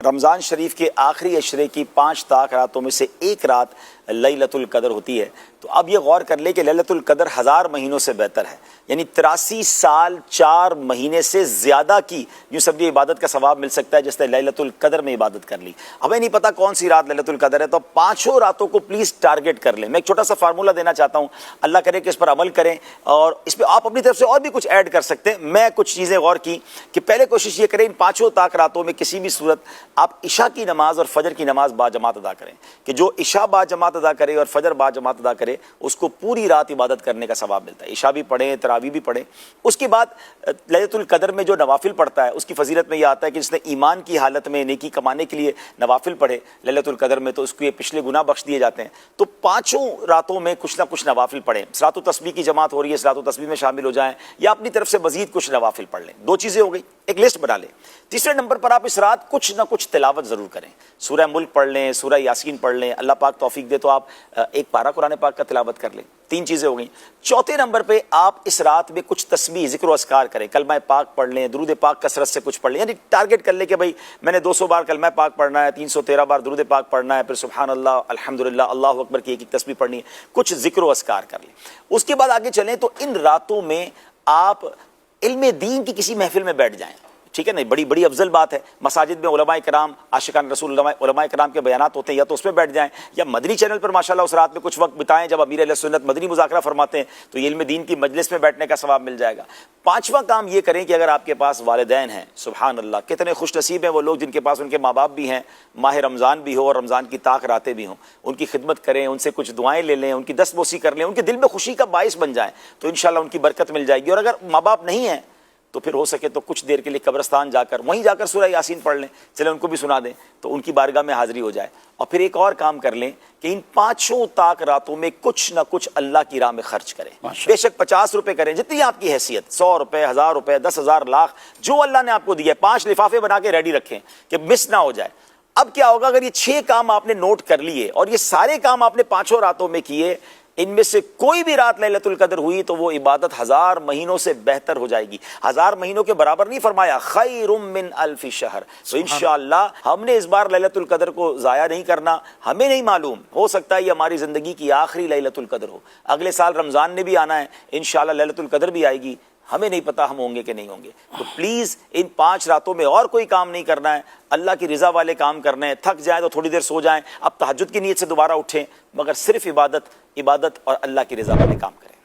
رمضان شریف کے آخری عشرے کی 5 طاق راتوں میں سے ایک رات لیلۃ القدر ہوتی ہے۔ تو اب یہ غور کر لے کہ لیلۃ القدر 1000 مہینوں سے بہتر ہے، یعنی 83 سال 4 مہینے سے زیادہ کی یوں سمجھے عبادت کا ثواب مل سکتا ہے جس نے لیلۃ القدر میں عبادت کر لی۔ ہمیں نہیں پتا کون سی رات لیلۃ القدر ہے، تو پانچوں راتوں کو پلیز ٹارگٹ کر لیں۔ میں ایک چھوٹا سا فارمولہ دینا چاہتا ہوں، اللہ کرے کہ اس پر عمل کریں، اور اس پہ آپ اپنی طرف سے اور بھی کچھ ایڈ کر سکتے ہیں۔ میں کچھ چیزیں غور کی کہ پہلے کوشش یہ کریں ان 5 طاق راتوں میں کسی بھی صورت آپ عشاء کی نماز اور فجر کی نماز با جماعت ادا کریں، کہ جو عشاء با جماعت ادا کرے اور فجر با جماعت ادا کرے اس کو پوری رات عبادت کرنے کا ثواب ملتا ہے۔ عشاء بھی پڑھیں، تراویح بھی پڑھیں۔ اس کے بعد لیلۃ القدر میں جو نوافل پڑھتا ہے اس کی فضیلت میں یہ آتا ہے کہ جس نے ایمان کی حالت میں نیکی کمانے کے لیے نوافل پڑھے لیلۃ القدر میں تو اس کو یہ پچھلے گناہ بخش دیے جاتے ہیں۔ تو 5 راتوں میں کچھ نہ کچھ نوافل پڑھیں۔ صلاۃ التسبیح کی جماعت ہو رہی ہے، صلاۃ التسبیح میں شامل ہو جائیں یا اپنی طرف سے مزید کچھ نوافل پڑھ لیں۔ 2 چیزیں ہو گئی، ایک لسٹ بنا لیں۔ تیسرے نمبر پر آپ اس رات کچھ نہ کچھ تلاوت ضرور کریں، سورہ ملک پڑھ لیں، سورہ یاسین پڑھ لیں، اللہ پاک توفیق دے تو آپ ایک پارہ قرآن پاک کا تلاوت کر لیں۔ 3 چیزیں ہو گئیں۔ چوتھے نمبر پہ آپ اس رات میں کچھ تسبیح، ذکر و اذکار کریں، کلمہ پاک پڑھ لیں، درود پاک کثرت سے کچھ پڑھ لیں، یعنی ٹارگٹ کر لیں کہ بھائی میں نے 200 بار کلمہ پاک پڑھنا ہے، 313 بار درود پاک پڑھنا ہے، پھر سبحان اللہ، الحمدللہ، اللہ اکبر کی ایک تسبیح پڑھنی ہے، کچھ ذکر و اذکار کر لیں۔ اس کے بعد آگے چلیں تو ان راتوں میں آپ علم دین کی کسی محفل میں بیٹھ جائیں، ٹھیک ہے نا، بڑی افضل بات ہے۔ مساجد میں علماء کرام، عاشقان رسول علماء کرام کے بیانات ہوتے ہیں، یا تو اس میں بیٹھ جائیں یا مدنی چینل پر ماشاءاللہ اس رات میں کچھ وقت بتائیں جب امیر اہل سنت مدنی مذاکرہ فرماتے ہیں، تو یہ علم دین کی مجلس میں بیٹھنے کا ثواب مل جائے گا۔ 5واں کام یہ کریں کہ اگر آپ کے پاس والدین ہیں، سبحان اللہ کتنے خوش نصیب ہیں وہ لوگ جن کے پاس ان کے ماں باپ بھی ہیں، ماہ رمضان بھی ہو اور رمضان کی طاق راتیں بھی ہوں، ان کی خدمت کریں، ان سے کچھ دعائیں لے لیں، ان کی دستبوسی کر لیں، ان کے دل میں خوشی کا باعث بن جائیں تو انشاءاللہ ان کی برکت مل جائے گی۔ اور اگر ماں باپ نہیں ہیں تو پھر ہو سکے تو کچھ دیر کے لیے قبرستان جا کر وہیں جا کر سورہ یاسین پڑھ لیں، چلیں ان کو بھی سنا دیں تو ان کی بارگاہ میں حاضری ہو جائے۔ اور پھر ایک اور کام کر لیں کہ ان 5 طاق راتوں میں کچھ نہ کچھ اللہ کی راہ میں خرچ کریں، بے شک 50 روپے کریں، جتنی آپ کی حیثیت، 100 روپے، 1000 روپے، 10,000، لاکھ، جو اللہ نے آپ کو دیا ہے، 5 لفافے بنا کے ریڈی رکھیں کہ مس نہ ہو جائے۔ اب کیا ہوگا اگر یہ 6 کام آپ نے نوٹ کر لیے اور یہ سارے کام آپ نے 5 راتوں میں کیے، ان میں سے کوئی بھی رات لیلۃ القدر ہوئی تو وہ عبادت 1000 مہینوں سے بہتر ہو جائے گی۔ 1000 مہینوں کے برابر نہیں فرمایا، خیر من الف شہر۔ تو انشاءاللہ ہم نے اس بار لیلۃ القدر کو ضائع نہیں کرنا۔ ہمیں نہیں معلوم، ہو سکتا ہے یہ ہماری زندگی کی آخری لیلۃ القدر ہو، اگلے سال رمضان نے بھی آنا ہے، انشاءاللہ لیلۃ القدر بھی آئے گی، ہمیں نہیں پتا ہم ہوں گے کہ نہیں ہوں گے۔ تو پلیز ان 5 راتوں میں اور کوئی کام نہیں کرنا ہے، اللہ کی رضا والے کام کرنے ہیں۔ تھک جائیں تو تھوڑی دیر سو جائیں، اب تہجد کی نیت سے دوبارہ اٹھیں، مگر صرف عبادت اور اللہ کی رضا والے کام کریں۔